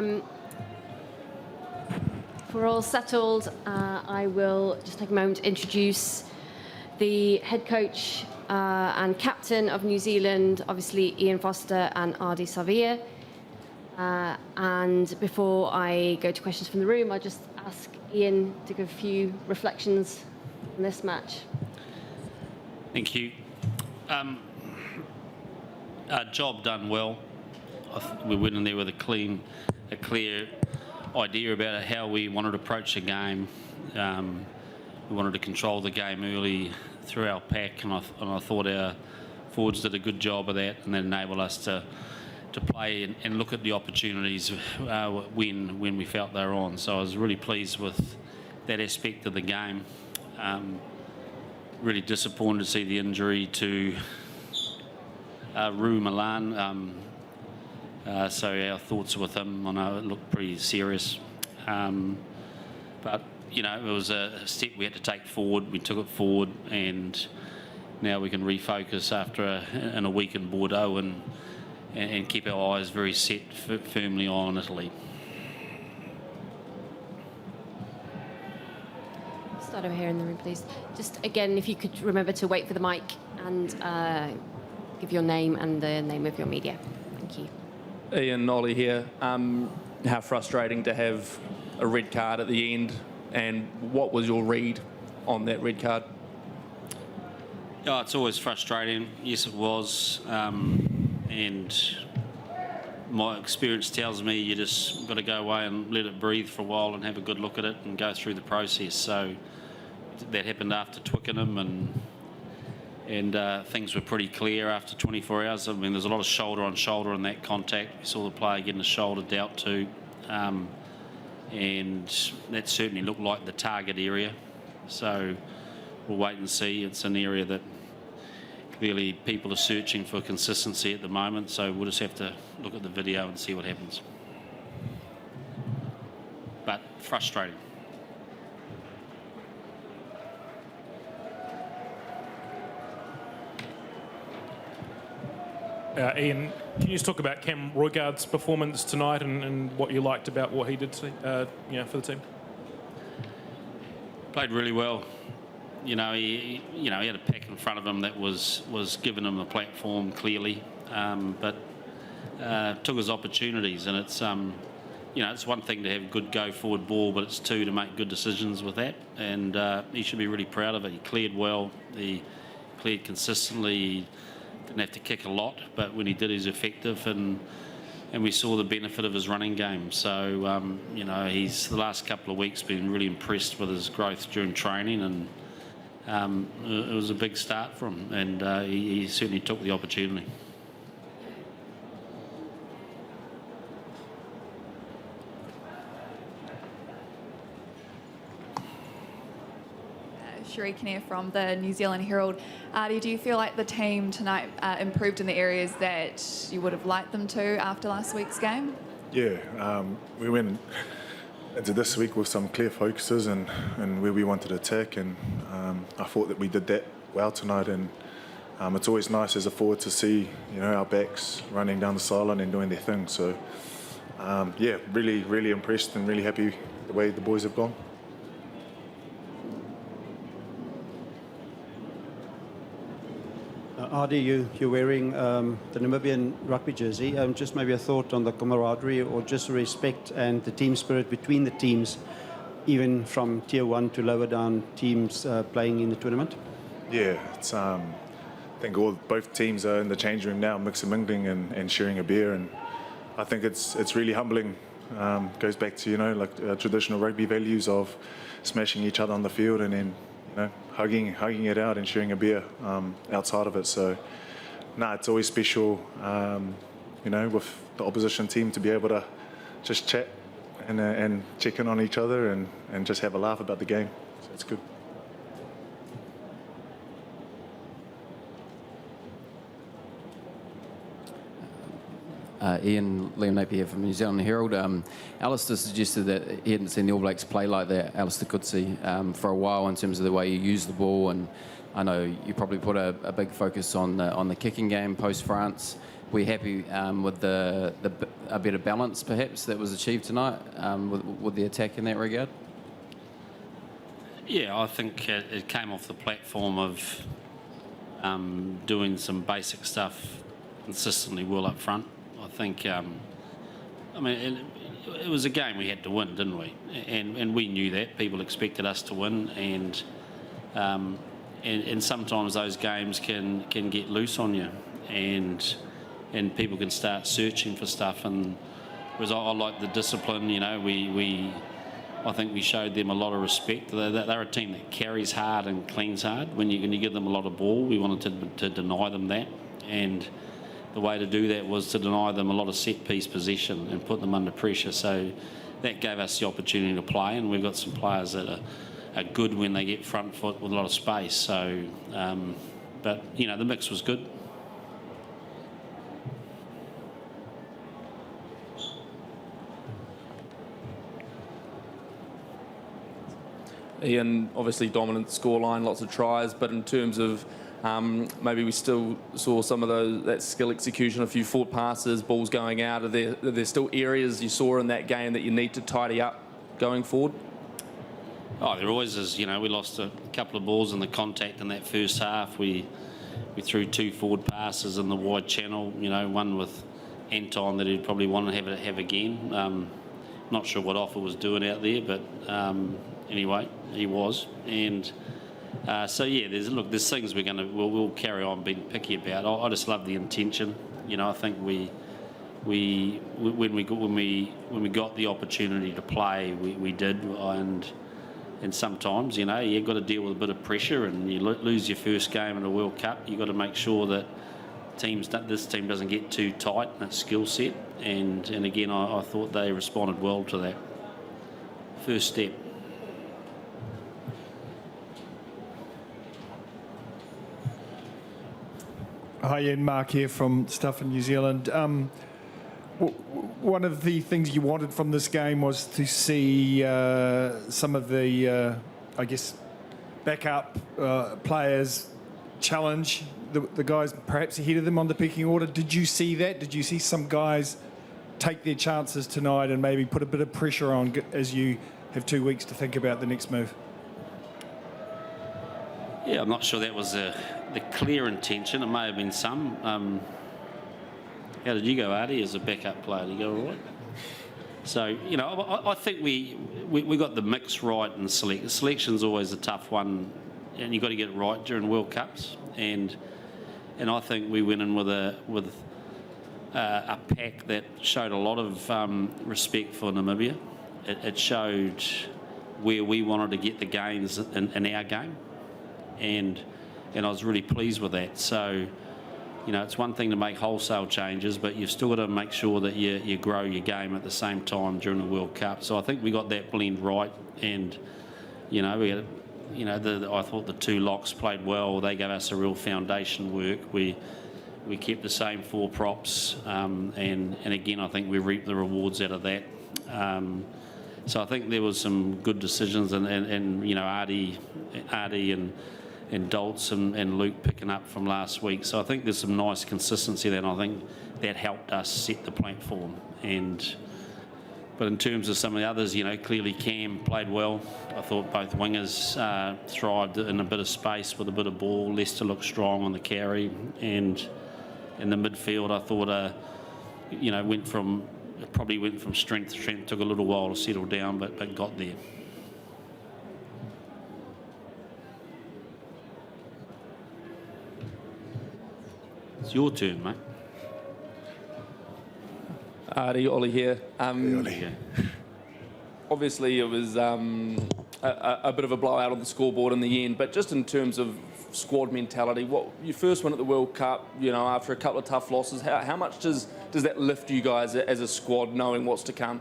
If we're all settled, I will just take a moment to introduce the head coach and captain of New Zealand, obviously Ian Foster and Ardie Savea. And before I go to questions from the room, I'll just ask Ian to give a few reflections on this match. Thank you. Job done well. We went in there with a clear idea about how we wanted to approach the game. We wanted to control the game early through our pack, and I thought our forwards did a good job of that, and that enabled us to play and look at the opportunities when we felt they were on. So I was really pleased with that aspect of the game. Really disappointed to see the injury to Rue Milan. So our thoughts are with him. I know it looked pretty serious. But, you know, it was a step we had to take forward. We took it forward, and now we can refocus after in a week in Bordeaux and keep our eyes very set firmly on Italy. Start over here in the room, please. Just again, if you could remember to wait for the mic and give your name and the name of your media. Thank you. Ian, Ollie here. How frustrating to have a red card at the end, and what was your read on that red card? Oh, it's always frustrating. Yes, it was. And my experience tells me you just got to go away and let it breathe for a while and have a good look at it and go through the process. So that happened after Twickenham, and things were pretty clear after 24 hours. I mean, there's a lot of shoulder on shoulder in that contact. We saw the player getting the shoulder dealt to, and that certainly looked like the target area. So we'll wait and see. It's an area that clearly people are searching for consistency at the moment, so we'll just have to look at the video and see what happens. But frustrating. Ian, can you just talk about Cam Roigard's performance tonight and what you liked about what he did for the team? Played really well. You know, he had a pack in front of him that was giving him a platform clearly, but took his opportunities. And it's it's one thing to have good go forward ball, but it's two to make good decisions with that. And he should be really proud of it. He cleared well. He cleared consistently. He didn't have to kick a lot, but when he did, he's effective. And we saw the benefit of his running game. So he's the last couple of weeks been really impressed with his growth during training, and it was a big start for him, and he certainly took the opportunity. Sheree Kinnear from the New Zealand Herald. Ardie, do you feel like the team tonight improved in the areas that you would have liked them to after last week's game? Yeah, we went into this week with some clear focuses and where we wanted to attack, and I thought that we did that well tonight. And it's always nice as a forward to see our backs running down the sideline and doing their thing. So really impressed and really happy the way the boys have gone. Ardie, you're wearing the Namibian rugby jersey. Just maybe a thought on the camaraderie or just respect and the team spirit between the teams, even from tier 1 to lower down teams playing in the tournament? Yeah, it's, I think both teams are in the change room now, mixing, mingling and sharing a beer, and I think it's really humbling. Goes back to like traditional rugby values of smashing each other on the field and then hugging it out and sharing a beer outside of it. So, it's always special, with the opposition team to be able to just chat and check in on each other and just have a laugh about the game. So it's good. Ian, Liam Napier from New Zealand Herald. Alistair suggested that he hadn't seen the All Blacks play like that. Alistair could see for a while in terms of the way you use the ball and I know you probably put a big focus on the kicking game post France. Were you happy with a better balance perhaps that was achieved tonight with the attack in that regard? Yeah, I think it came off the platform of doing some basic stuff consistently well up front. I think, I mean, it was a game we had to win, didn't we? And we knew that. People expected us to win, and sometimes those games can get loose on you, and people can start searching for stuff. And whereas I like the discipline, you know, I think we showed them a lot of respect. They're a team that carries hard and cleans hard. When you give them a lot of ball, we wanted to deny them that. And the way to do that was to deny them a lot of set-piece possession and put them under pressure. So that gave us the opportunity to play, and we've got some players that are good when they get front foot with a lot of space. So, but, you know, the mix was good. Ian, obviously dominant scoreline, lots of tries, but in terms of maybe we still saw some of that skill execution, a few forward passes, balls going out. Are there still areas you saw in that game that you need to tidy up going forward? Oh, there always is. You know, we lost a couple of balls in the contact in that first half. We threw 2 forward passes in the wide channel. You know, one with Anton that he'd probably want to have again. Not sure what Offa was doing out there, but anyway, he was. And so yeah, there's things we'll carry on being picky about. I just love the intention. You know, I think when we got the opportunity to play, we did. And sometimes, you know, you've got to deal with a bit of pressure, and you lose your first game in a World Cup. You've got to make sure that this team doesn't get too tight in its skill set. And again, I thought they responded well to that first step. Hi, Ian. Mark here from Stuff in New Zealand. One of the things you wanted from this game was to see some of the, I guess, backup players challenge the guys perhaps ahead of them on the pecking order. Did you see that? Did you see some guys take their chances tonight and maybe put a bit of pressure on as you have 2 weeks to think about the next move? Yeah, I'm not sure that was the clear intention. It may have been some. How did you go, Artie, as a backup player? Did you go all right? So, you know, I think we got the mix right in selection's always a tough one, and you've got to get it right during World Cups. And I think we went in with a pack that showed a lot of respect for Namibia. It showed where we wanted to get the gains in our game, and I was really pleased with that. So, you know, it's one thing to make wholesale changes, but you've still got to make sure that you grow your game at the same time during the World Cup. So I think we got that blend right, and you know, we had, you know, I thought the 2 locks played well. They gave us a real foundation work. We kept the same 4 props, and again, I think we reaped the rewards out of that. So I think there was some good decisions, and you know, Artie and Doltz and Luke picking up from last week. So I think there's some nice consistency there, and I think that helped us set the platform. But in terms of some of the others, you know, clearly Cam played well. I thought both wingers thrived in a bit of space with a bit of ball. Lester looked strong on the carry, and in the midfield, I thought, you know, probably went from strength to strength. Took a little while to settle down, but got there. It's your turn, mate. Artie, Ollie here. Yeah. Obviously, it was a bit of a blowout on the scoreboard in the end, but just in terms of squad mentality, you first win at the World Cup, you know, after a couple of tough losses, how much does that lift you guys as a squad, knowing what's to come?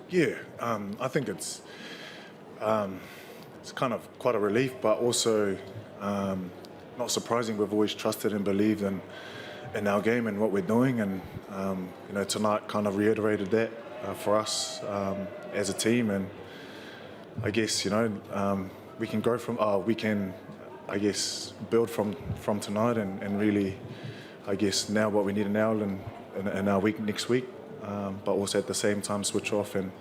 Yeah, I think it's kind of quite a relief, but also not surprising. We've always trusted and believed in our game and what we're doing, and you know, tonight kind of reiterated that for us as a team. And I guess, you know, we can grow from we can I guess, build from tonight and really, I guess, now what we need now in our week next week, but also at the same time switch off and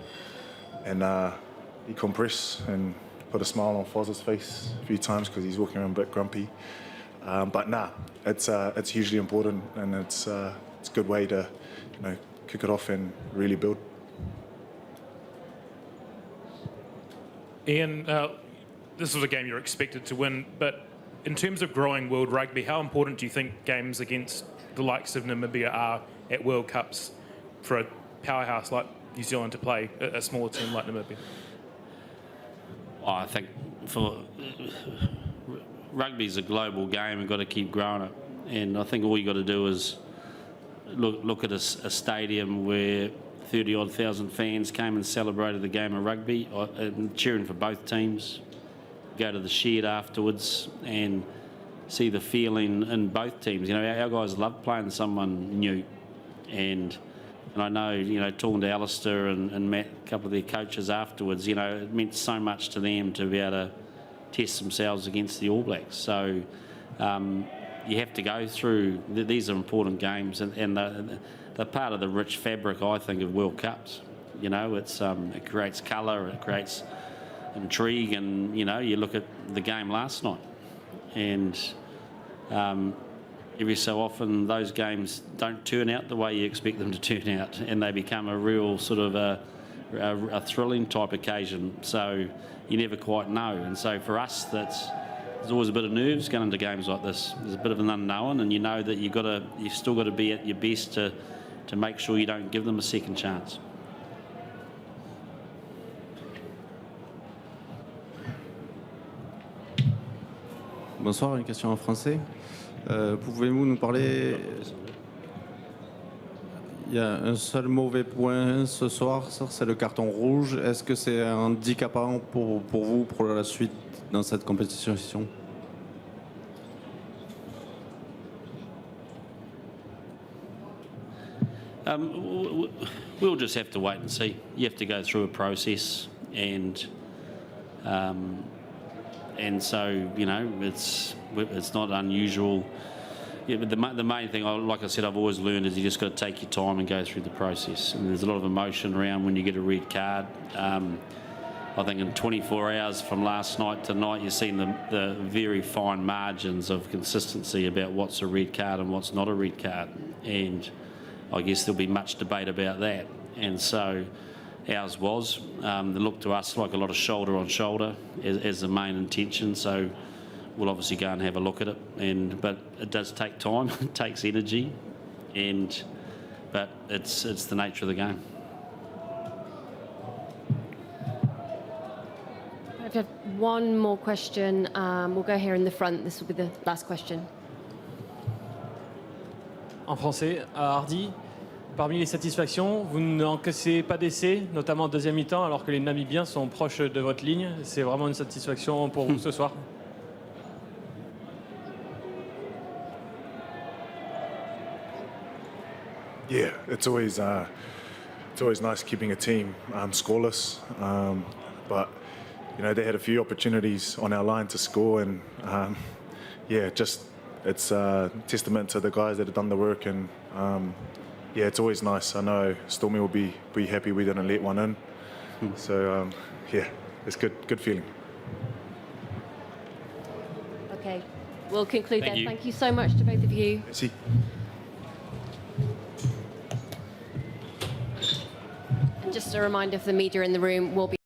decompress and put a smile on Foz's face a few times because he's walking around a bit grumpy. But it's hugely important, and it's a good way to kick it off and really build. Ian, this was a game you're expected to win, but in terms of growing world rugby, how important do you think games against the likes of Namibia are at World Cups for a powerhouse like New Zealand to play a smaller team like Namibia? I think rugby's a global game. We've got to keep growing it, and I think all you got to do is look at a stadium where 30-odd thousand fans came and celebrated the game of rugby, cheering for both teams. Go to the shed afterwards and see the feeling in both teams. Our guys love playing someone new, and I know, talking to Alistair and Matt, a couple of their coaches afterwards, it meant so much to them to be able to test themselves against the All Blacks. So you have to go through, these are important games, and they're part of the rich fabric, I think, of World Cups. It creates colour, it creates intrigue, and, you look at the game last night, and every so often those games don't turn out the way you expect them to turn out, and they become a real sort of a thrilling type occasion. So you never quite know, and so for us, there's always a bit of nerves going into games like this. There's a bit of an unknown, and you know that you've still got to be at your best to make sure you don't give them a second chance. Bonsoir, une question en français. Pouvez-vous nous parler... Il y a un seul mauvais point ce soir, c'est le carton rouge. Est-ce que c'est handicapant pour vous pour la suite dans cette compétition? We'll just have to wait and see. You have to go through a process, and so it's not unusual. Yeah, but the main thing, like I said, I've always learned is you just got to take your time and go through the process. And there's a lot of emotion around when you get a red card. I think in 24 hours from last night to tonight, you've seen the very fine margins of consistency about what's a red card and what's not a red card. And I guess there'll be much debate about that. And so ours was. They looked to us like a lot of shoulder on shoulder as the main intention. So we'll obviously go and have a look at it. But it does take time, it takes energy, but it's the nature of the game. I've had one more question. We'll go here in the front. This will be the last question. En français, à Hardy, parmi les satisfactions, vous n'encaissez pas d'essais, notamment en deuxième mi-temps, alors que les Namibiens sont proches de votre ligne. C'est vraiment une satisfaction pour vous ce soir? Yeah, it's always nice keeping a team scoreless, but they had a few opportunities on our line to score, and it's a testament to the guys that have done the work, and it's always nice. I know Stormy will be happy we didn't let one in, so it's good feeling. Okay, we'll conclude Thank there. you. Thank you so much to both of you. Merci. And just a reminder for the media in the room, we'll be